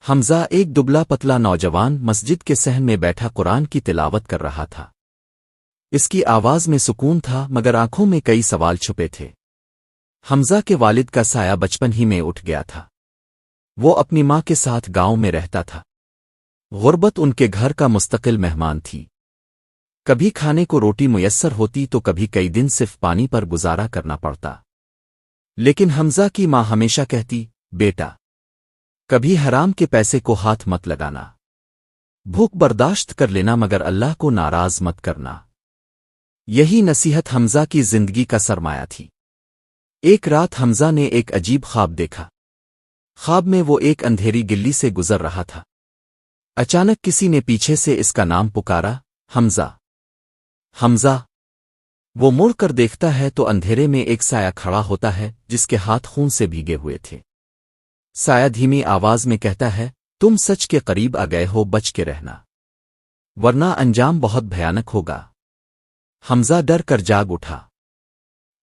حمزہ ایک دبلا پتلا نوجوان مسجد کے صحن میں بیٹھا قرآن کی تلاوت کر رہا تھا۔ اس کی آواز میں سکون تھا مگر آنکھوں میں کئی سوال چھپے تھے۔ حمزہ کے والد کا سایہ بچپن ہی میں اٹھ گیا تھا۔ وہ اپنی ماں کے ساتھ گاؤں میں رہتا تھا۔ غربت ان کے گھر کا مستقل مہمان تھی۔ کبھی کھانے کو روٹی میسر ہوتی تو کبھی کئی دن صرف پانی پر گزارا کرنا پڑتا۔ لیکن حمزہ کی ماں ہمیشہ کہتی، بیٹا کبھی حرام کے پیسے کو ہاتھ مت لگانا، بھوک برداشت کر لینا مگر اللہ کو ناراض مت کرنا۔ یہی نصیحت حمزہ کی زندگی کا سرمایہ تھی۔ ایک رات حمزہ نے ایک عجیب خواب دیکھا۔ خواب میں وہ ایک اندھیری گلی سے گزر رہا تھا۔ اچانک کسی نے پیچھے سے اس کا نام پکارا، حمزہ حمزہ۔ وہ مڑ کر دیکھتا ہے تو اندھیرے میں ایک سایہ کھڑا ہوتا ہے جس کے ہاتھ خون سے بھیگے ہوئے تھے۔ سایہ دھیمی آواز میں کہتا ہے، تم سچ کے قریب آ گئے ہو، بچ کے رہنا ورنہ انجام بہت بھیانک ہوگا۔ حمزہ ڈر کر جاگ اٹھا،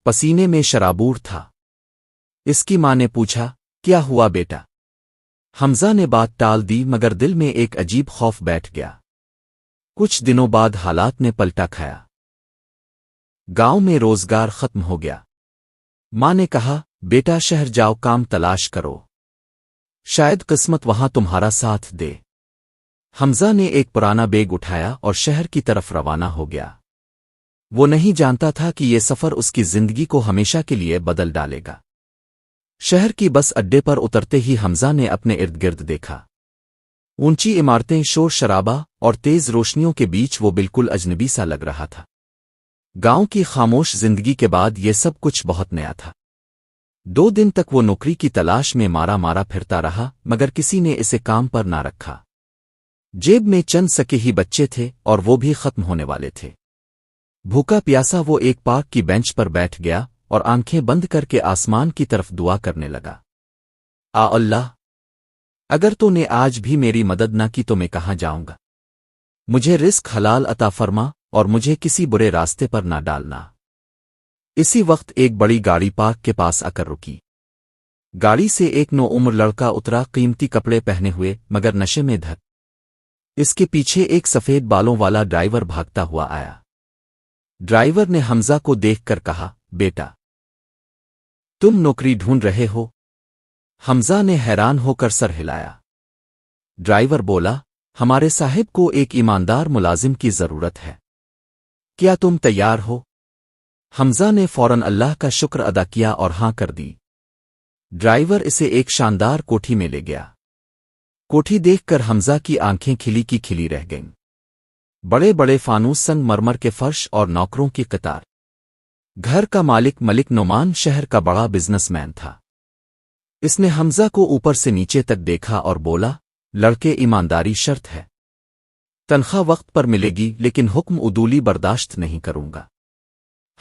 پسینے میں شرابور تھا۔ اس کی ماں نے پوچھا، کیا ہوا بیٹا؟ حمزہ نے بات ٹال دی مگر دل میں ایک عجیب خوف بیٹھ گیا۔ کچھ دنوں بعد حالات نے پلٹا کھایا۔ گاؤں میں روزگار ختم ہو گیا۔ ماں نے کہا، بیٹا شہر جاؤ، کام تلاش کرو، شاید قسمت وہاں تمہارا ساتھ دے۔ حمزہ نے ایک پرانا بیگ اٹھایا اور شہر کی طرف روانہ ہو گیا۔ وہ نہیں جانتا تھا کہ یہ سفر اس کی زندگی کو ہمیشہ کے لیے بدل ڈالے گا۔ شہر کی بس اڈے پر اترتے ہی حمزہ نے اپنے ارد گرد دیکھا۔ اونچی عمارتیں، شور شرابہ اور تیز روشنیوں کے بیچ وہ بالکل اجنبی سا لگ رہا تھا۔ گاؤں کی خاموش زندگی کے بعد یہ سب کچھ بہت نیا تھا۔ 2 دن تک وہ نوکری کی تلاش میں مارا پھرتا رہا مگر کسی نے اسے کام پر نہ رکھا۔ جیب میں چند سکے ہی بچے تھے اور وہ بھی ختم ہونے والے تھے۔ بھوکا پیاسا وہ ایک پارک کی بینچ پر بیٹھ گیا اور آنکھیں بند کر کے آسمان کی طرف دعا کرنے لگا، آ اللہ، اگر تو نے آج بھی میری مدد نہ کی تو میں کہاں جاؤں گا؟ مجھے رزق حلال عطا فرما اور مجھے کسی برے راستے پر نہ ڈالنا۔ اسی وقت ایک بڑی گاڑی پارک کے پاس آ کر رکی۔ گاڑی سے ایک نوعمر لڑکا اترا، قیمتی کپڑے پہنے ہوئے مگر نشے میں دھت۔ اس کے پیچھے ایک سفید بالوں والا ڈرائیور بھاگتا ہوا آیا۔ ڈرائیور نے حمزہ کو دیکھ کر کہا، بیٹا تم نوکری ڈھونڈ رہے ہو؟ حمزہ نے حیران ہو کر سر ہلایا۔ ڈرائیور بولا، ہمارے صاحب کو ایک ایماندار ملازم کی ضرورت ہے، کیا تم تیار ہو؟ حمزہ نے فوراً اللہ کا شکر ادا کیا اور ہاں کر دی۔ ڈرائیور اسے ایک شاندار کوٹھی میں لے گیا۔ کوٹھی دیکھ کر حمزہ کی آنکھیں کھلی کی کھلی رہ گئیں۔ بڑے بڑے فانوس سنگ مرمر کے فرش اور نوکروں کی قطار۔ گھر کا مالک ملک نعمان شہر کا بڑا بزنس مین تھا۔ اس نے حمزہ کو اوپر سے نیچے تک دیکھا اور بولا، لڑکے ایمانداری شرط ہے، تنخواہ وقت پر ملے گی لیکن حکم عدولی برداشت نہیں کروں گا۔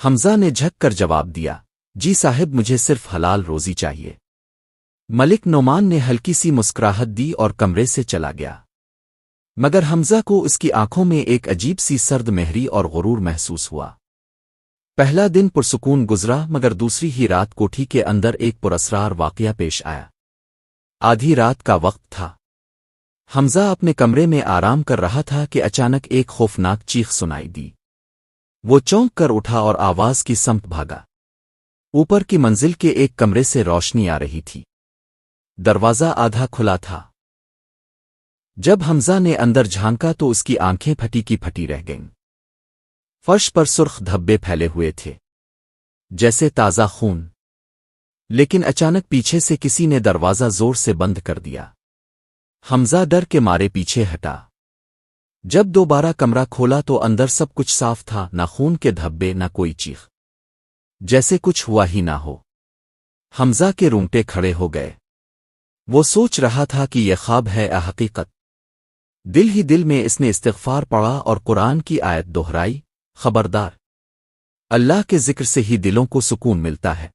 حمزہ نے جھک کر جواب دیا، جی صاحب، مجھے صرف حلال روزی چاہیے۔ ملک نعمان نے ہلکی سی مسکراہٹ دی اور کمرے سے چلا گیا، مگر حمزہ کو اس کی آنکھوں میں ایک عجیب سی سرد مہری اور غرور محسوس ہوا۔ پہلا دن پرسکون گزرا مگر دوسری ہی رات کوٹھی کے اندر ایک پراسرار واقعہ پیش آیا۔ آدھی رات کا وقت تھا۔ حمزہ اپنے کمرے میں آرام کر رہا تھا کہ اچانک ایک خوفناک چیخ سنائی دی۔ وہ چونک کر اٹھا اور آواز کی سمت بھاگا۔ اوپر کی منزل کے ایک کمرے سے روشنی آ رہی تھی۔ دروازہ آدھا کھلا تھا۔ جب حمزہ نے اندر جھانکا تو اس کی آنکھیں پھٹی کی پھٹی رہ گئیں۔ فرش پر سرخ دھبے پھیلے ہوئے تھے جیسے تازہ خون، لیکن اچانک پیچھے سے کسی نے دروازہ زور سے بند کر دیا۔ حمزہ ڈر کے مارے پیچھے ہٹا۔ جب دوبارہ کمرہ کھولا تو اندر سب کچھ صاف تھا، نہ خون کے دھبے نہ کوئی چیخ، جیسے کچھ ہوا ہی نہ ہو۔ حمزہ کے رونگٹے کھڑے ہو گئے۔ وہ سوچ رہا تھا کہ یہ خواب ہے یا حقیقت۔ دل ہی دل میں اس نے استغفار پڑھا اور قرآن کی آیت دہرائی، خبردار، اللہ کے ذکر سے ہی دلوں کو سکون ملتا ہے۔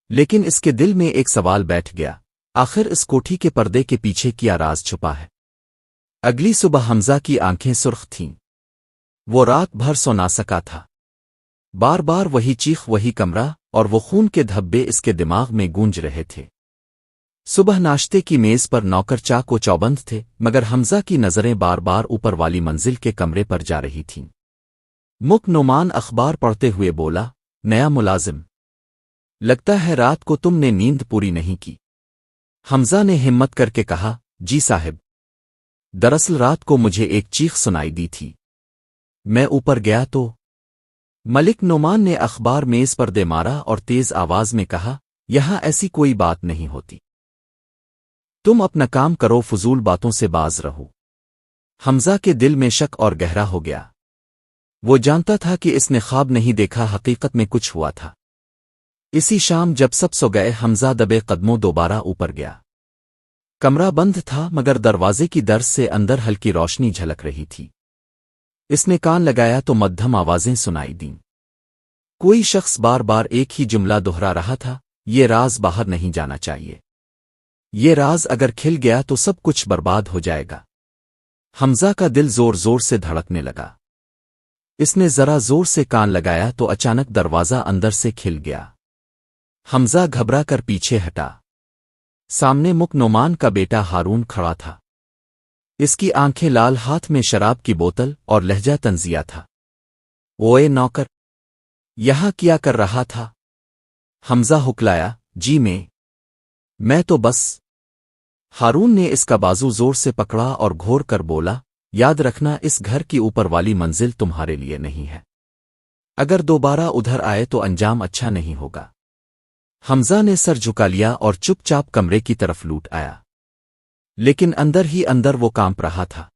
لیکن اس کے دل میں ایک سوال بیٹھ گیا، آخر اس کوٹھی کے پردے کے پیچھے کیا راز چھپا ہے؟ اگلی صبح حمزہ کی آنکھیں سرخ تھیں۔ وہ رات بھر سو نہ سکا تھا۔ بار بار وہی چیخ، وہی کمرہ اور وہ خون کے دھبے اس کے دماغ میں گونج رہے تھے۔ सुबह नाश्ते की मेज पर नौकर चाक को चौबंद थे, मगर हमजा की नज़रें बार बार ऊपर वाली मंजिल के कमरे पर जा रही थीं। मुक नोमान अखबार पढ़ते हुए बोला, नया मुलाजिम। लगता है रात को तुमने नींद पूरी नहीं की। हमजा ने हिम्मत करके कहा, जी साहिब। दरअसल रात को मुझे एक चीख सुनाई दी थी। मैं ऊपर गया तो मलिक नोमान ने अखबार मेज पर दे मारा और तेज आवाज में कहा, यहां ऐसी कोई बात नहीं होती। तुम अपना काम करो, फजूल बातों से बाज रहो। हमजा के दिल में शक और गहरा हो गया। वो जानता था कि इसने ख्वाब नहीं देखा, हकीकत में कुछ हुआ था। इसी शाम जब सब सो गए, हमजा दबे कदमों दोबारा ऊपर गया। कमरा बंद था, मगर दरवाजे की दर्ज से अंदर हल्की रोशनी झलक रही थी। इसने कान लगाया तो मध्यम आवाजें सुनाई दीं। कोई शख्स बार बार एक ही जुमला दोहरा रहा था, ये राज बाहर नहीं जाना चाहिए। ये राज अगर खिल गया तो सब कुछ बर्बाद हो जाएगा। हमजा का दिल जोर जोर से धड़कने लगा। इसने जरा जोर से कान लगाया तो अचानक दरवाजा अंदर से खिल गया। हमजा घबरा कर पीछे हटा। सामने मुक नोमान का बेटा हारून खड़ा था। इसकी आंखें लाल, हाथ में शराब की बोतल और लहजा तंजिया था। ओए नौकर, यहां क्या कर रहा था? हमजा हुक्लाया, जी मैं तो बस। हारून ने इसका बाजू जोर से पकड़ा और घोर कर बोला, याद रखना इस घर की ऊपर वाली मंजिल तुम्हारे लिए नहीं है। अगर दोबारा उधर आए तो अंजाम अच्छा नहीं होगा। हमजा ने सर झुका लिया और चुपचाप कमरे की तरफ लूट आया। लेकिन अंदर ही अंदर वो कांप रहा था।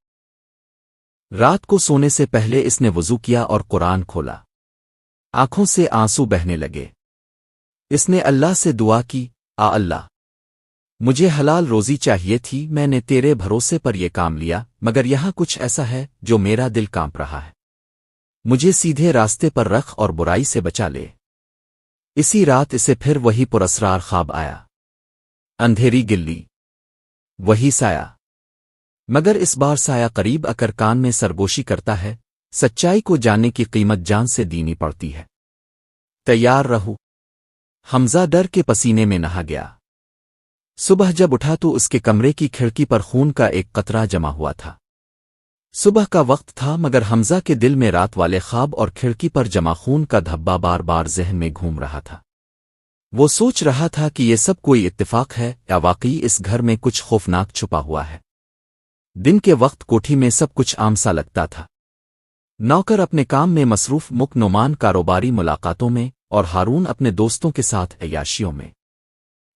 रात को सोने से पहले इसने वुजू किया और कुरान खोला। आंखों से आंसू बहने लगे। इसने अल्लाह से दुआ की, आ अल्लाह, मुझे हलाल रोजी चाहिए थी। मैंने तेरे भरोसे पर यह काम लिया, मगर यहां कुछ ऐसा है जो मेरा दिल कांप रहा है। मुझे सीधे रास्ते पर रख और बुराई से बचा ले। इसी रात इसे फिर वही पुरस्रार ख्वाब आया। अंधेरी गिल्ली, वही साया, मगर इस बार साया करीब आकर कान में सरगोशी करता है। सच्चाई को जानने की कीमत जान से देनी पड़ती है। तैयार रहो। हमजा डर के पसीने में नहा गया। सुबह जब उठा तो उसके कमरे की खिड़की पर खून का एक कतरा जमा हुआ था। सुबह का वक्त था, मगर हमजा के दिल में रात वाले ख्वाब और खिड़की पर जमा खून का धब्बा बार बार जहन में घूम रहा था। वो सोच रहा था कि ये सब कोई इत्तेफाक है या वाकई इस घर में कुछ खौफनाक छुपा हुआ है। दिन के वक्त कोठी में सब कुछ आम सा लगता था। नौकर अपने काम में मसरूफ, मुक नोमान कारोबारी मुलाकातों में और हारून अपने दोस्तों के साथ अय्याशियों में।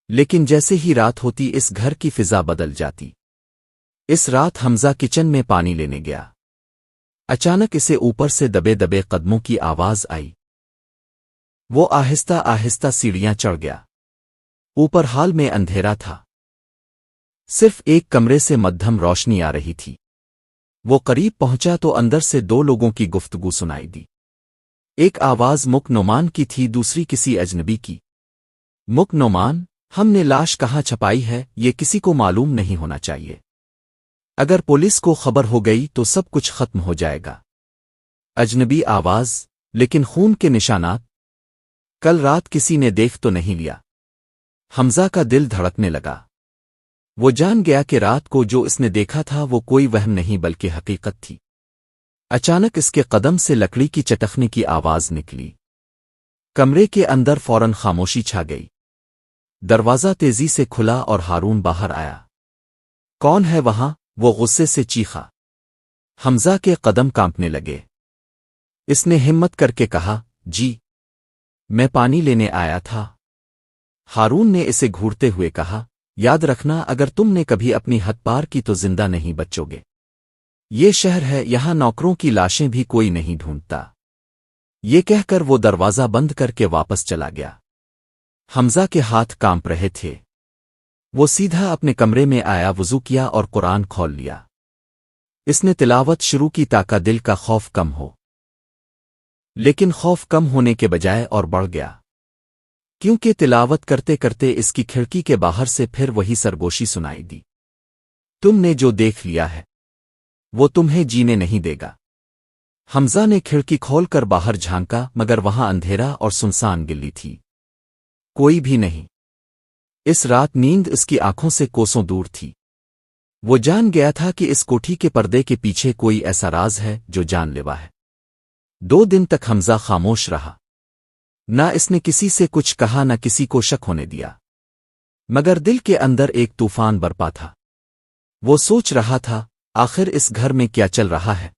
लेकिन जैसे ही रात होती इस घर की फिजा बदल जाती। इस रात हमजा किचन में पानी लेने गया। अचानक इसे ऊपर से दबे दबे कदमों की आवाज आई। वो आहिस्ता आहिस्ता सीढ़ियां चढ़ गया। ऊपर हाल में अंधेरा था। सिर्फ एक कमरे से मध्यम रोशनी आ रही थी। वो करीब पहुंचा तो अंदर से दो लोगों की गुफ्तगू सुनाई दी। एक आवाज मुक नोमान की थी, दूसरी किसी अजनबी की। मुक नोमान, हमने लाश कहाँ छपाई है ये किसी को मालूम नहीं होना चाहिए। अगर पुलिस को खबर हो गई तो सब कुछ खत्म हो जाएगा। अजनबी आवाज, लेकिन खून के निशानात? कल रात किसी ने देख तो नहीं लिया? हमजा का दिल धड़कने लगा। वो जान गया कि रात को जो इसने देखा था वो कोई वहम नहीं बल्कि हकीकत थी। अचानक इसके कदम से लकड़ी की चटकने की आवाज निकली। कमरे के अंदर फौरन खामोशी छा गई। दरवाजा तेजी से खुला और हारून बाहर आया। कौन है वहां? वो गुस्से से चीखा। हमजा के कदम कांपने लगे। इसने हिम्मत करके कहा, जी, मैं पानी लेने आया था। हारून ने इसे घूरते हुए कहा, याद रखना अगर तुमने कभी अपनी हद पार की तो जिंदा नहीं बचोगे। ये शहर है, यहां नौकरों की लाशें भी कोई नहीं ढूंढता। ये कहकर वो दरवाजा बंद करके वापस चला गया। हमजा के हाथ कांप रहे थे। वो सीधा अपने कमरे में आया, वुजू किया और कुरान खोल लिया। इसने तिलावत शुरू की ताकि दिल का खौफ कम हो। लेकिन खौफ कम होने के बजाय और बढ़ गया, क्योंकि तिलावत करते करते इसकी खिड़की के बाहर से फिर वही सरगोशी सुनाई दी। तुमने जो देख लिया है वो तुम्हें जीने नहीं देगा। हमजा ने खिड़की खोलकर बाहर झांका, मगर वहां अंधेरा और सुनसान गिल्ली थी। कोई भी नहीं। इस रात नींद उसकी आंखों से कोसों दूर थी। वो जान गया था कि इस कोठी के पर्दे के पीछे कोई ऐसा राज है जो जानलेवा है। 2 दिन तक हमजा खामोश रहा। ना इसने किसी से कुछ कहा, न किसी को शक होने दिया, मगर दिल के अंदर एक तूफान बरपा था। वो सोच रहा था, आखिर इस घर में क्या चल रहा है?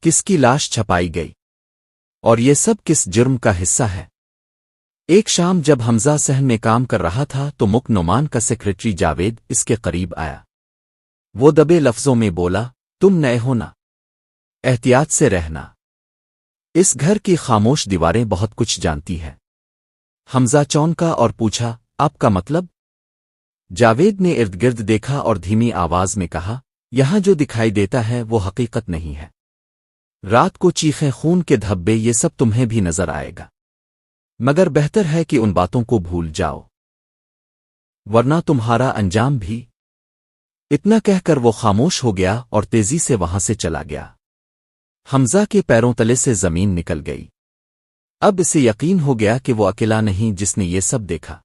किसकी लाश छपाई गई? और ये सब किस जुर्म का हिस्सा है? एक शाम जब हमजा सहन में काम कर रहा था तो मुक नुमान का सेक्रेटरी जावेद इसके करीब आया। वो दबे लफ्जों में बोला, तुम नए हो ना, एहतियात से रहना। इस घर की खामोश दीवारें बहुत कुछ जानती है। हमजा चौंका और पूछा, आपका मतलब? जावेद ने इर्द गिर्द देखा और धीमी आवाज में कहा, यहां जो दिखाई देता है वो हकीकत नहीं है। रात को चीखें, खून के धब्बे, ये सब तुम्हें भी नजर आएगा, मगर बेहतर है कि उन बातों को भूल जाओ, वरना तुम्हारा अंजाम भी। इतना कहकर वो खामोश हो गया और तेजी से वहां से चला गया। हमजा के पैरों तले से जमीन निकल गई। अब इसे यकीन हो गया कि वो अकेला नहीं जिसने ये सब देखा।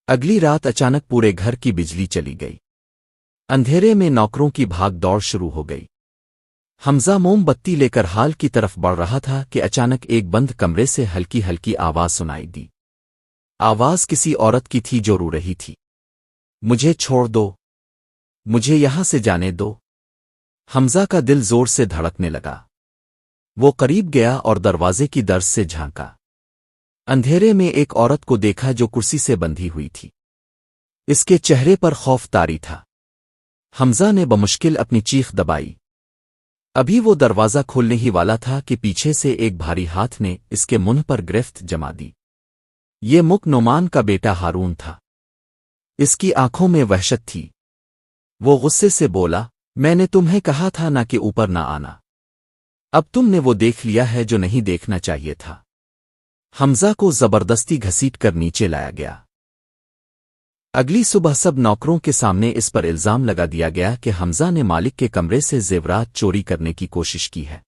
अगली रात अचानक पूरे घर की बिजली चली गई। अंधेरे में नौकरों की भाग दौड़ शुरू हो गई। हमजा मोमबत्ती लेकर हाल की तरफ बढ़ रहा था कि अचानक एक बंद कमरे से हल्की हल्की आवाज सुनाई दी। आवाज किसी औरत की थी जो रो रही थी, मुझे छोड़ दो, मुझे यहां से जाने दो। हमजा का दिल जोर से धड़कने लगा। वो करीब गया और दरवाजे की दर्ज से झांका। अंधेरे में एक औरत को देखा जो कुर्सी से बंधी हुई थी। इसके चेहरे पर खौफ तारी था। हमजा ने बमुश्किल अपनी चीख दबाई। अभी वो दरवाजा खोलने ही वाला था कि पीछे से एक भारी हाथ ने इसके मुंह पर गिरफ्त जमा दी। ये मुक नुमान का बेटा हारून था। इसकी आंखों में वहशत थी। वो गुस्से से बोला, मैंने तुम्हें कहा था ना कि ऊपर ना आना। अब तुमने वो देख लिया है जो नहीं देखना चाहिए था। हमजा को जबरदस्ती घसीट कर नीचे लाया गया। अगली सुबह सब नौकरों के सामने इस पर इल्जाम लगा दिया गया कि हमजा ने मालिक के कमरे से जेवरात चोरी करने की कोशिश की है।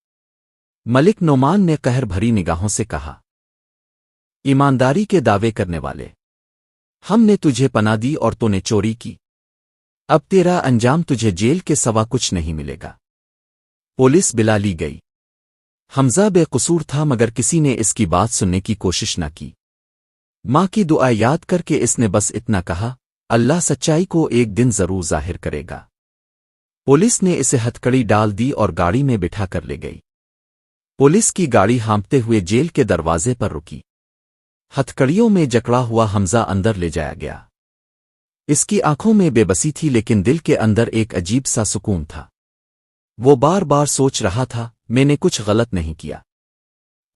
मलिक नोमान ने कहर भरी निगाहों से कहा, ईमानदारी के दावे करने वाले, हमने तुझे पनाह दी और तूने चोरी की। अब तेरा अंजाम तुझे जेल के सिवा कुछ नहीं मिलेगा। पुलिस बुला ली गई। हमजा बेकसूर था मगर किसी ने इसकी बात सुनने की कोशिश न की। माँ की दुआ याद करके इसने बस इतना कहा, अल्लाह सच्चाई को एक दिन जरूर जाहिर करेगा। पुलिस ने इसे हथकड़ी डाल दी और गाड़ी में बिठा कर ले गई। पुलिस की गाड़ी हाँफते हुए जेल के दरवाजे पर रुकी। हथकड़ियों में जकड़ा हुआ हमजा अंदर ले जाया गया। इसकी आंखों में बेबसी थी लेकिन दिल के अंदर एक अजीब सा सुकून था। वो बार बार सोच रहा था, मैंने कुछ गलत नहीं किया,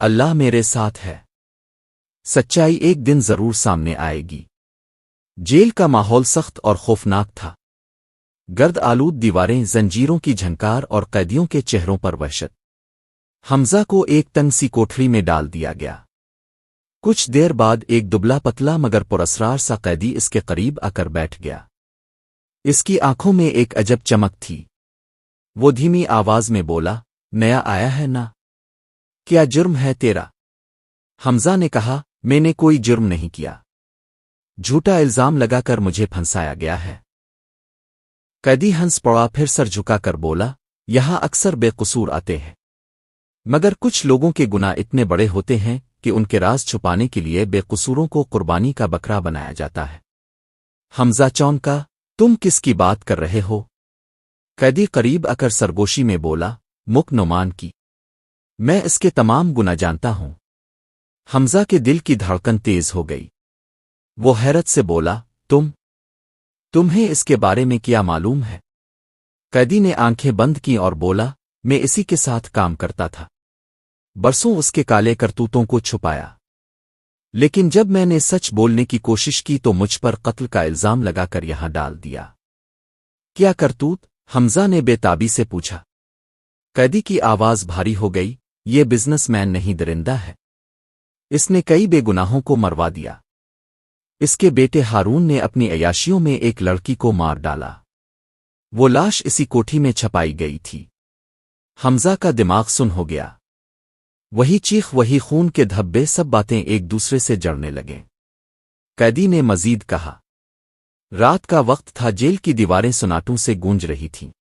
अल्लाह मेरे साथ है, सच्चाई एक दिन जरूर सामने आएगी। जेल का माहौल सख्त और खौफनाक था। गर्द आलूद दीवारें, जंजीरों की झंकार और कैदियों के चेहरों पर वहशत। हमजा को एक तंग सी कोठरी में डाल दिया गया। कुछ देर बाद एक दुबला पतला मगर पुरअसरार सा कैदी इसके करीब आकर बैठ गया। इसकी आंखों में एक अजब चमक थी। वो धीमी आवाज में बोला, नया आया है ना? क्या जुर्म है तेरा? हमजा ने कहा, मैंने कोई जुर्म नहीं किया, झूठा इल्जाम लगाकर मुझे फंसाया गया है। कैदी हंस पड़ा, फिर सर झुकाकर बोला, यहां अक्सर बेकसूर आते हैं, मगर कुछ लोगों के गुनाह इतने बड़े होते हैं कि उनके राज छुपाने के लिए बेकसूरों को कुर्बानी का बकरा बनाया जाता है। हमजा चौंका, तुम किसकी बात कर रहे हो? कैदी करीब आकर सरगोशी में बोला, मुक नुमान की, मैं इसके तमाम गुनाह जानता हूं। हमजा के दिल की धड़कन तेज हो गई। वो हैरत से बोला, तुम्हें इसके बारे में क्या मालूम है? कैदी ने आंखें बंद की और बोला, मैं इसी के साथ काम करता था, बरसों उसके काले करतूतों को छुपाया, लेकिन जब मैंने सच बोलने की कोशिश की तो मुझ पर कत्ल का इल्जाम लगाकर यहां डाल दिया। क्या करतूत? हमजा ने बेताबी से पूछा। कैदी की आवाज भारी हो गई, ये बिजनेसमैन नहीं दरिंदा है, इसने कई बेगुनाहों को मरवा दिया। इसके बेटे हारून ने अपनी अयाशियों में एक लड़की को मार डाला। वो लाश इसी कोठी में छपाई गई थी। हमजा का दिमाग सुन हो गया। वही चीख, वही खून के धब्बे, सब बातें एक दूसरे से जड़ने लगे। कैदी ने मजीद कहा, رات کا وقت تھا، جیل کی دیواریں سناٹوں سے گونج رہی تھیں۔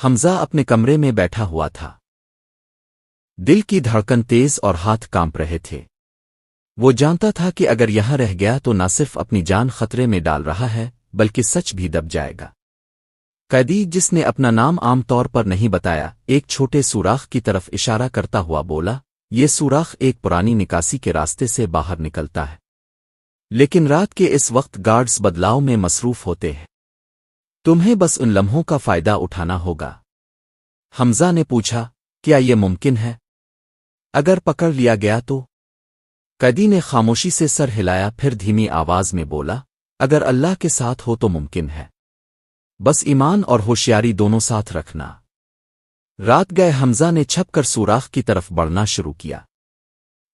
حمزہ اپنے کمرے میں بیٹھا ہوا تھا، دل کی دھڑکن تیز اور ہاتھ کانپ رہے تھے۔ وہ جانتا تھا کہ اگر یہاں رہ گیا تو نہ صرف اپنی جان خطرے میں ڈال رہا ہے بلکہ سچ بھی دب جائے گا۔ قیدی، جس نے اپنا نام عام طور پر نہیں بتایا، ایک چھوٹے سوراخ کی طرف اشارہ کرتا ہوا بولا، یہ سوراخ ایک پرانی نکاسی کے راستے سے باہر نکلتا ہے، لیکن رات کے اس وقت گارڈز بدلاؤ میں مصروف ہوتے ہیں۔ تمہیں بس ان لمحوں کا فائدہ اٹھانا ہوگا۔ حمزہ نے پوچھا، کیا یہ ممکن ہے؟ اگر پکڑ لیا گیا تو؟ قیدی نے خاموشی سے سر ہلایا، پھر دھیمی آواز میں بولا، اگر اللہ کے ساتھ ہو تو ممکن ہے، بس ایمان اور ہوشیاری دونوں ساتھ رکھنا۔ رات گئے، حمزہ نے چھپ کر سوراخ کی طرف بڑھنا شروع کیا۔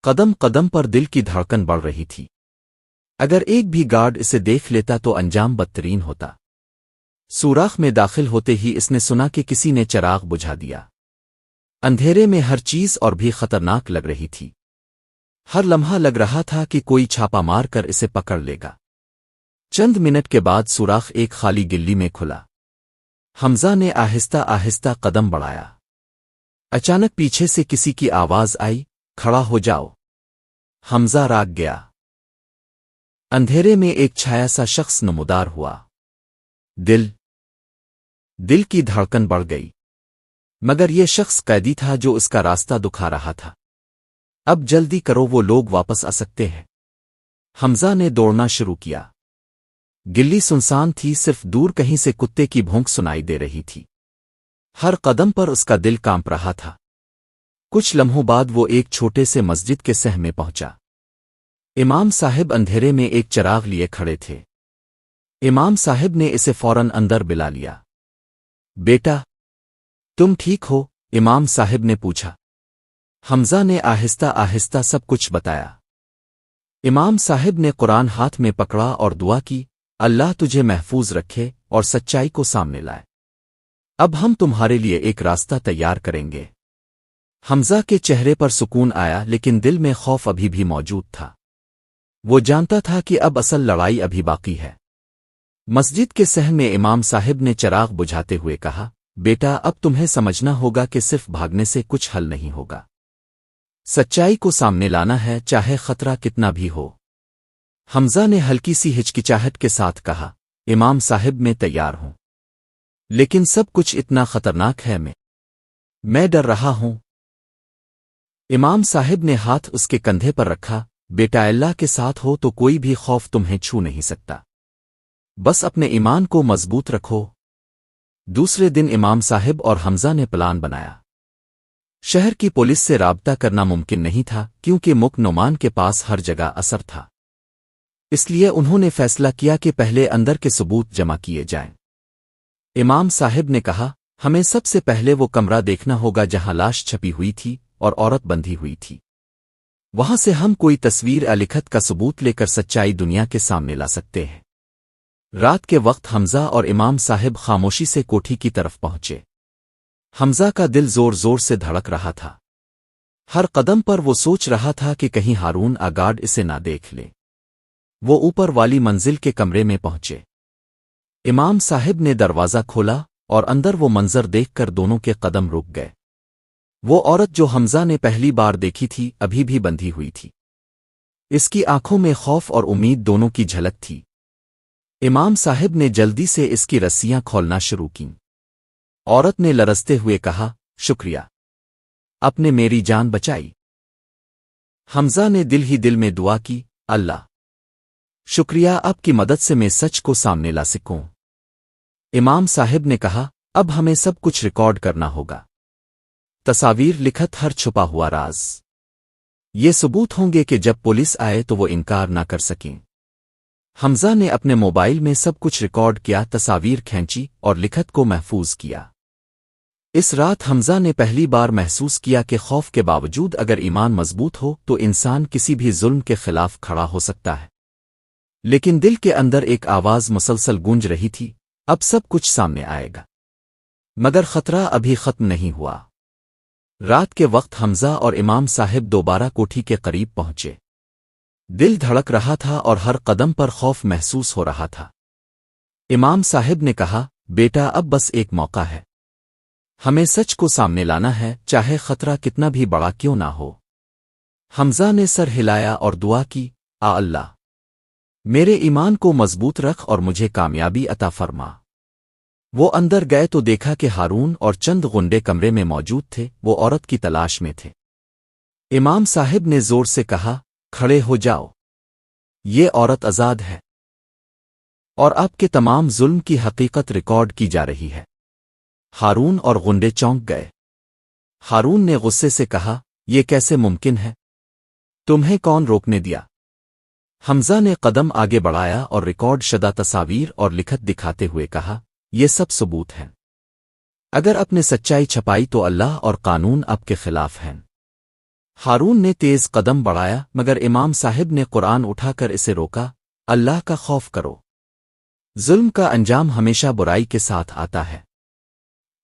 قدم قدم پر دل کی دھڑکن بڑھ رہی تھی۔ اگر ایک بھی گارڈ اسے دیکھ لیتا تو انجام بدترین ہوتا۔ سوراخ میں داخل ہوتے ہی اس نے سنا کہ کسی نے چراغ بجھا دیا۔ اندھیرے میں ہر چیز اور بھی خطرناک لگ رہی تھی۔ ہر لمحہ لگ رہا تھا کہ کوئی چھاپا مار کر اسے پکڑ لے گا۔ چند منٹ کے بعد سوراخ ایک خالی گلی میں کھلا۔ حمزہ نے آہستہ آہستہ قدم بڑھایا۔ اچانک پیچھے سے کسی کی آواز آئی، کھڑا ہو جاؤ۔ حمزہ راگ گیا۔ اندھیرے میں ایک چھایا سا شخص نمودار ہوا۔ دل کی دھڑکن بڑھ گئی، مگر یہ شخص قیدی تھا جو اس کا راستہ دکھا رہا تھا۔ اب جلدی کرو، وہ لوگ واپس آ سکتے ہیں۔ حمزہ نے دوڑنا شروع کیا۔ گلی سنسان تھی، صرف دور کہیں سے کتے کی بھونک سنائی دے رہی تھی۔ ہر قدم پر اس کا دل کانپ رہا تھا۔ کچھ لمحوں بعد وہ ایک چھوٹے سے مسجد کے صحن میں پہنچا۔ امام صاحب اندھیرے میں ایک چراغ لیے کھڑے تھے۔ امام صاحب نے اسے فوراً اندر بلا لیا۔ بیٹا، تم ٹھیک ہو؟ امام صاحب نے پوچھا۔ حمزہ نے آہستہ آہستہ سب کچھ بتایا۔ امام صاحب نے قرآن ہاتھ میں پکڑا اور دعا کی، اللہ تجھے محفوظ رکھے اور سچائی کو سامنے لائے۔ اب ہم تمہارے لیے ایک راستہ تیار کریں گے۔ حمزہ کے چہرے پر سکون آیا، لیکن دل میں خوف ابھی بھی موجود تھا۔ وہ جانتا تھا کہ اب اصل لڑائی ابھی باقی ہے۔ مسجد کے صحن میں امام صاحب نے چراغ بجھاتے ہوئے کہا، بیٹا، اب تمہیں سمجھنا ہوگا کہ صرف بھاگنے سے کچھ حل نہیں ہوگا۔ سچائی کو سامنے لانا ہے، چاہے خطرہ کتنا بھی ہو۔ حمزہ نے ہلکی سی ہچکچاہٹ کے ساتھ کہا، امام صاحب میں تیار ہوں، لیکن سب کچھ اتنا خطرناک ہے، میں ڈر رہا ہوں۔ امام صاحب نے ہاتھ اس کے کندھے پر رکھا، بیٹا، اللہ کے ساتھ ہو تو کوئی بھی خوف تمہیں چھو نہیں سکتا، بس اپنے ایمان کو مضبوط رکھو۔ دوسرے دن امام صاحب اور حمزہ نے پلان بنایا۔ شہر کی پولیس سے رابطہ کرنا ممکن نہیں تھا، کیونکہ مک نعمان کے پاس ہر جگہ اثر تھا۔ اس لیے انہوں نے فیصلہ کیا کہ پہلے اندر کے ثبوت جمع کیے جائیں۔ امام صاحب نے کہا، ہمیں سب سے پہلے وہ کمرہ دیکھنا ہوگا جہاں لاش چھپی ہوئی تھی اور عورت بندھی ہوئی تھی۔ وہاں سے ہم کوئی تصویر لکھت کا ثبوت لے کر سچائی دنیا کے سامنے لا سکتے ہیں۔ رات کے وقت حمزہ اور امام صاحب خاموشی سے کوٹھی کی طرف پہنچے۔ حمزہ کا دل زور زور سے دھڑک رہا تھا۔ ہر قدم پر وہ سوچ رہا تھا کہ کہیں ہارون گارڈ اسے نہ دیکھ لے۔ وہ اوپر والی منزل کے کمرے میں پہنچے۔ امام صاحب نے دروازہ کھولا اور اندر وہ منظر دیکھ کر دونوں کے قدم رک گئے۔ وہ عورت جو حمزہ نے پہلی بار دیکھی تھی ابھی بھی بندھی ہوئی تھی۔ اس کی آنکھوں میں خوف اور امید دونوں کی جھلک تھی۔ امام صاحب نے جلدی سے اس کی رسیاں کھولنا شروع کیں۔ عورت نے لرزتے ہوئے کہا، شکریہ، آپ نے میری جان بچائی۔ حمزہ نے دل ہی دل میں دعا کی، اللہ شکریہ، آپ کی مدد سے میں سچ کو سامنے لا سکوں۔ امام صاحب نے کہا، اب ہمیں سب کچھ ریکارڈ کرنا ہوگا، تصاویر، لکھت، ہر چھپا ہوا راز۔ یہ ثبوت ہوں گے کہ جب پولیس آئے تو وہ انکار نہ کر سکیں۔ حمزہ نے اپنے موبائل میں سب کچھ ریکارڈ کیا، تصاویر کھینچی اور لکھت کو محفوظ کیا۔ اس رات حمزہ نے پہلی بار محسوس کیا کہ خوف کے باوجود اگر ایمان مضبوط ہو تو انسان کسی بھی ظلم کے خلاف کھڑا ہو سکتا ہے۔ لیکن دل کے اندر ایک آواز مسلسل گونج رہی تھی، اب سب کچھ سامنے آئے گا۔ مگر خطرہ ابھی ختم نہیں ہوا۔ رات کے وقت حمزہ اور امام صاحب دوبارہ کوٹھی کے قریب پہنچے۔ دل دھڑک رہا تھا اور ہر قدم پر خوف محسوس ہو رہا تھا۔ इमाम साहिब ने कहा, बेटा अब बस एक मौका है। हमें सच को सामने लाना है, चाहे खतरा कितना भी बड़ा क्यों ना हो। हमजा ने सर हिलाया और दुआ की, आ अल्लाह, मेरे ईमान को मजबूत रख और मुझे कामयाबी अता फरमा। वो अंदर गए तो देखा कि हारून और चंद गुंडे कमरे में मौजूद थे। वो औरत की तलाश में थे। इमाम साहिब ने जोर से कहा, खड़े हो जाओ, ये औरत आजाद है और आपके तमाम जुल्म की हकीकत रिकॉर्ड की जा रही है। हारून और गुंडे चौंक गए। हारून ने गुस्से से कहा, यह कैसे मुमकिन है? तुम्हें कौन रोकने दिया? हमजा ने कदम आगे बढ़ाया और रिकॉर्ड शदा तस्वीर और लिखत दिखाते हुए कहा, ये सब सबूत हैं। अगर अपने सच्चाई छपाई तो अल्लाह और कानून आपके खिलाफ हैं। हारून ने तेज कदम बढ़ाया, मगर इमाम साहिब ने कुरान उठाकर इसे रोका। अल्लाह का खौफ करो, जुल्म का अंजाम हमेशा बुराई के साथ आता है।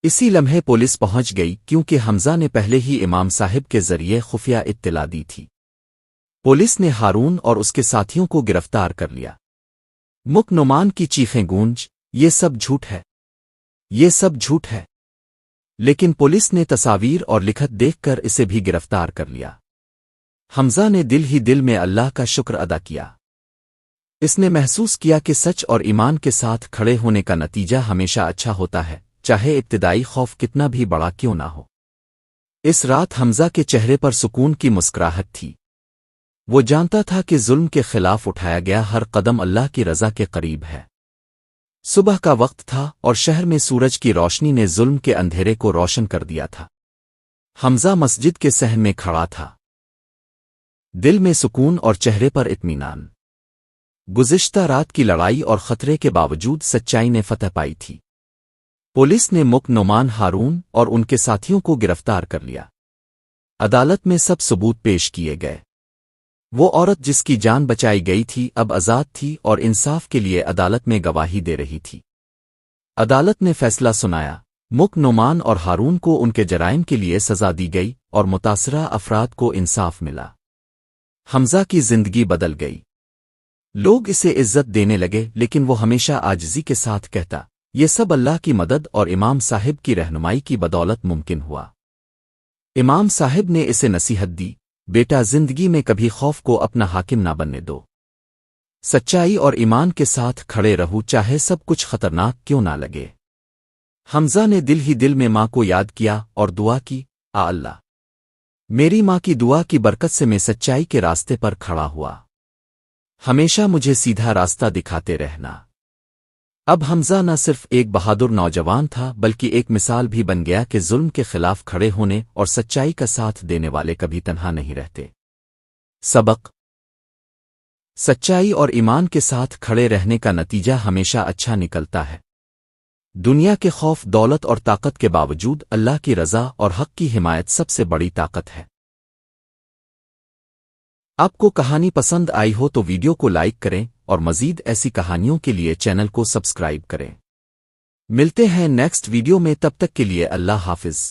इसी लम्हे पुलिस पहुंच गई, क्योंकि हमजा ने पहले ही इमाम साहिब के जरिए खुफिया इत्तिला दी थी। पुलिस ने हारून और उसके साथियों को गिरफ्तार कर लिया। मुक नुमान की चीखें गूंज, ये सब झूठ है, ये सब झूठ है। लेकिन पुलिस ने तस्वीर और लिखत देखकर इसे भी गिरफ्तार कर लिया। हमजा ने दिल ही दिल में अल्लाह का शुक्र अदा किया। इसने महसूस किया कि सच और ईमान के साथ खड़े होने का नतीजा हमेशा अच्छा होता है, चाहे इब्तिदाई खौफ कितना भी बड़ा क्यों ना हो। इस रात हमजा के चेहरे पर सुकून की मुस्कुराहट थी। वो जानता था कि जुल्म के खिलाफ उठाया गया हर कदम अल्लाह की रज़ा के करीब है। सुबह का वक्त था और शहर में सूरज की रोशनी ने जुल्म के अंधेरे को रोशन कर दिया था। हमजा मस्जिद के सहन में खड़ा था, दिल में सुकून और चेहरे पर इत्मीनान। गुज़िश्ता रात की लड़ाई और खतरे के बावजूद सच्चाई ने फतह पाई थी। पुलिस ने मुक नुमान, हारून और उनके साथियों को गिरफ्तार कर लिया। अदालत में सब सबूत पेश किए गए। वो औरत जिसकी जान बचाई गई थी अब आजाद थी और इंसाफ के लिए अदालत में गवाही दे रही थी। अदालत ने फैसला सुनाया, मुक नुमान और हारून को उनके जराइम के लिए सजा दी गई और मुतासरा अफराद को इंसाफ मिला। हमजा की जिंदगी बदल गई। लोग इसे इज्जत देने लगे, लेकिन वो हमेशा आजिज़ी के साथ कहता, ये सब अल्लाह की मदद और इमाम साहिब की रहनुमाई की बदौलत मुमकिन हुआ। इमाम साहिब ने इसे नसीहत दी, बेटा, जिंदगी में कभी खौफ को अपना हाकिम ना बनने दो। सच्चाई और ईमान के साथ खड़े रहो, चाहे सब कुछ खतरनाक क्यों ना लगे। हमजा ने दिल ही दिल में माँ को याद किया और दुआ की, आ अल्लाह, मेरी माँ की दुआ की बरकत से मैं सच्चाई के रास्ते पर खड़ा हुआ। हमेशा मुझे सीधा रास्ता दिखाते रहना। अब हमजा न सिर्फ एक बहादुर नौजवान था, बल्कि एक मिसाल भी बन गया कि जुल्म के खिलाफ खड़े होने और सच्चाई का साथ देने वाले कभी तन्हा नहीं रहते। सबक: सच्चाई और ईमान के साथ खड़े रहने का नतीजा हमेशा अच्छा निकलता है। दुनिया के खौफ, दौलत और ताकत के बावजूद अल्लाह की रज़ा और हक की हिमायत सबसे बड़ी ताकत है। आपको कहानी पसंद आई हो तो वीडियो को लाइक करें और मज़ीद ऐसी कहानियों के लिए चैनल को सब्सक्राइब करें। मिलते हैं नेक्स्ट वीडियो में, तब तक के लिए अल्लाह हाफिज़।